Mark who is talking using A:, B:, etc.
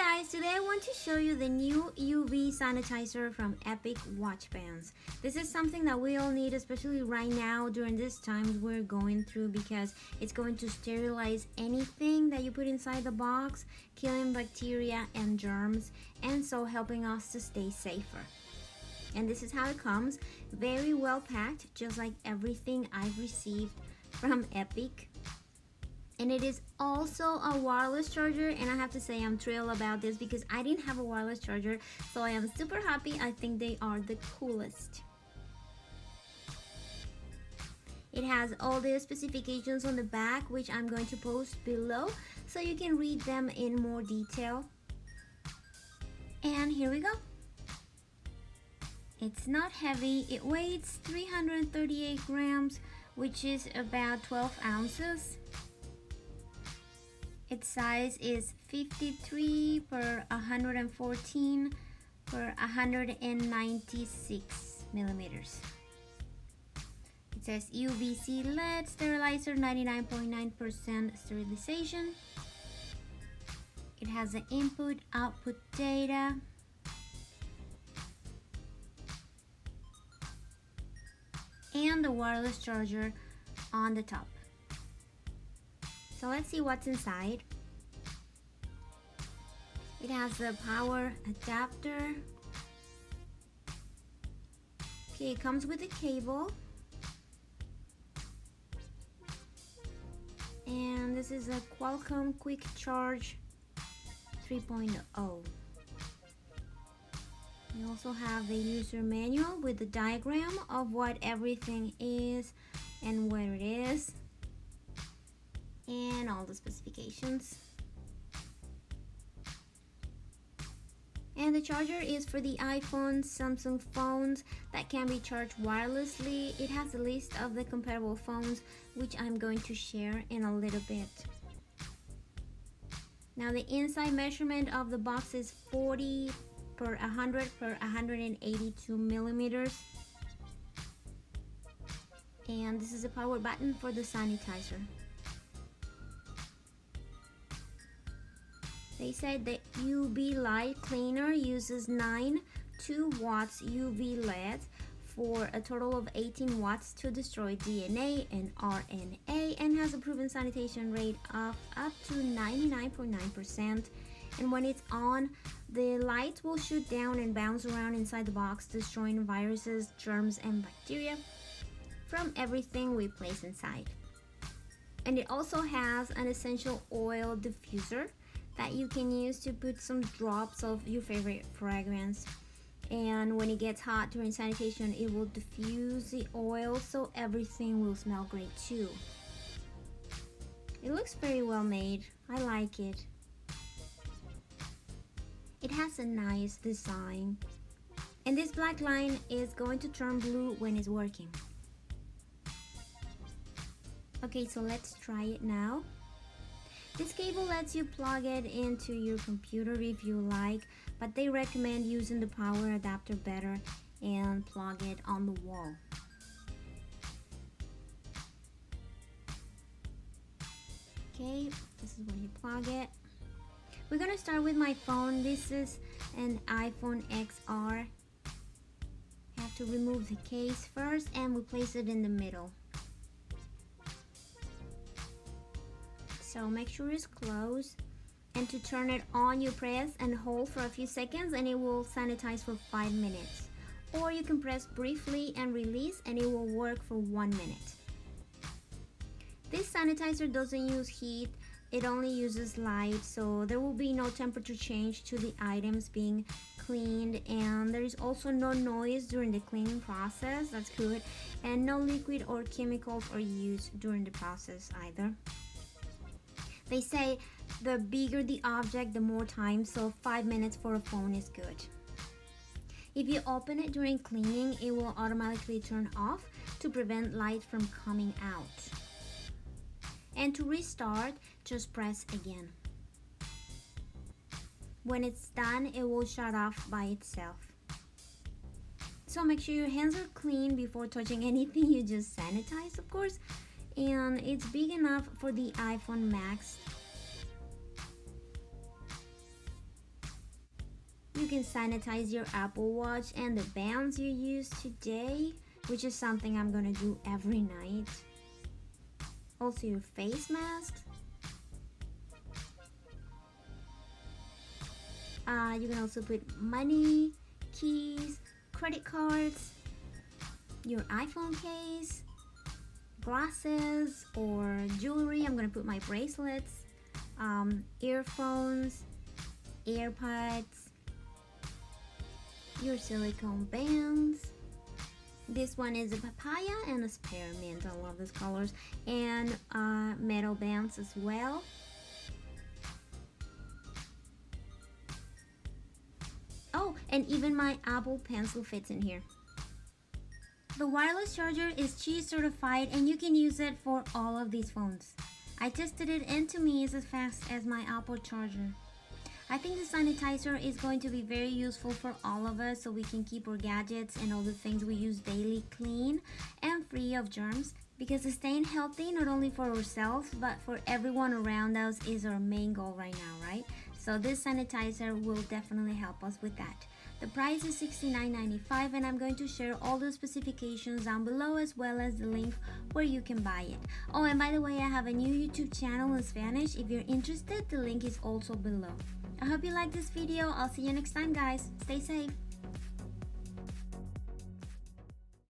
A: guys, today I want to show you the new UV Sanitizer from Epic watch bands. This is something that we all need, especially right now during this times we're going through, because it's going to sterilize anything that you put inside the box, killing bacteria and germs, and so helping us to stay safer. And this is how it comes, very well packed, just like everything I've received from Epic. And it is also a wireless charger, and I have to say I'm thrilled about this because I didn't have a wireless charger, so I am super happy. I think they are the coolest. It has all the specifications on the back, which I'm going to post below so you can read them in more detail. And here we go. It's not heavy. It weighs 338 grams, which is about 12 ounces. Its size is 53 per 114 per 196 millimeters. It says UVC LED sterilizer, 99.9% sterilization. It has the input-output data. And the wireless charger on the top. So let's see what's inside. It has the power adapter. Okay, it comes with a cable. And this is a Qualcomm Quick Charge 3.0. We also have the user manual with the diagram of what everything is and where it is, and all the specifications. And the charger is for the iPhone, Samsung phones that can be charged wirelessly. It has a list of the compatible phones, which I'm going to share in a little bit. Now the inside measurement of the box is 40 per 100 per 182 millimeters. And this is a power button for the sanitizer. They said the UV light cleaner uses 2 watts UV LED for a total of 18 watts to destroy DNA and RNA, and has a proven sanitation rate of up to 99.9%. And when it's on, the light will shoot down and bounce around inside the box, destroying viruses, germs, and bacteria from everything we place inside. And it also has an essential oil diffuser that you can use to put some drops of your favorite fragrance. And when it gets hot during sanitation, it will diffuse the oil so everything will smell great too. It looks very well made. I like it. It has a nice design. And this black line is going to turn blue when it's working. Okay, so let's try it now. This cable lets you plug it into your computer if you like, but they recommend using the power adapter better and plug it on the wall. Okay, this is where you plug it. We're gonna start with my phone. This is an iPhone XR. I have to remove the case first and we place it in the middle. So make sure it's closed, and to turn it on you press and hold for a few seconds and it will sanitize for 5 minutes. Or you can press briefly and release and it will work for 1 minute. This sanitizer doesn't use heat, it only uses light, so there will be no temperature change to the items being cleaned, and there is also no noise during the cleaning process. That's good. And no liquid or chemicals are used during the process either. They say the bigger the object, the more time, so 5 minutes for a phone is good. If you open it during cleaning, it will automatically turn off to prevent light from coming out. And to restart, just press again. When it's done, it will shut off by itself. So make sure your hands are clean before touching anything you just sanitize, of course. And it's big enough for the iPhone Max. you can sanitize your Apple Watch and the bands you use today, which is something I'm gonna do every night. Also your face mask. You can also put money, keys, credit cards, your iPhone case, glasses or jewelry. I'm gonna put my bracelets, earphones, AirPods, your silicone bands. This one is a papaya and a spearmint. I love these colors. And metal bands as well. Oh, and even my Apple Pencil fits in here. The wireless charger is Qi certified and you can use it for all of these phones. I tested it and to me it's as fast as my Apple charger. I think the sanitizer is going to be very useful for all of us so we can keep our gadgets and all the things we use daily clean and free of germs, because staying healthy not only for ourselves but for everyone around us is our main goal right now, right? So this sanitizer will definitely help us with that. The price is $69.95 and I'm going to share all the specifications down below as well as the link where you can buy it. Oh, and by the way, I have a new YouTube channel in Spanish. If you're interested, the link is also below. I hope you like this video. I'll see you next time, guys. Stay safe.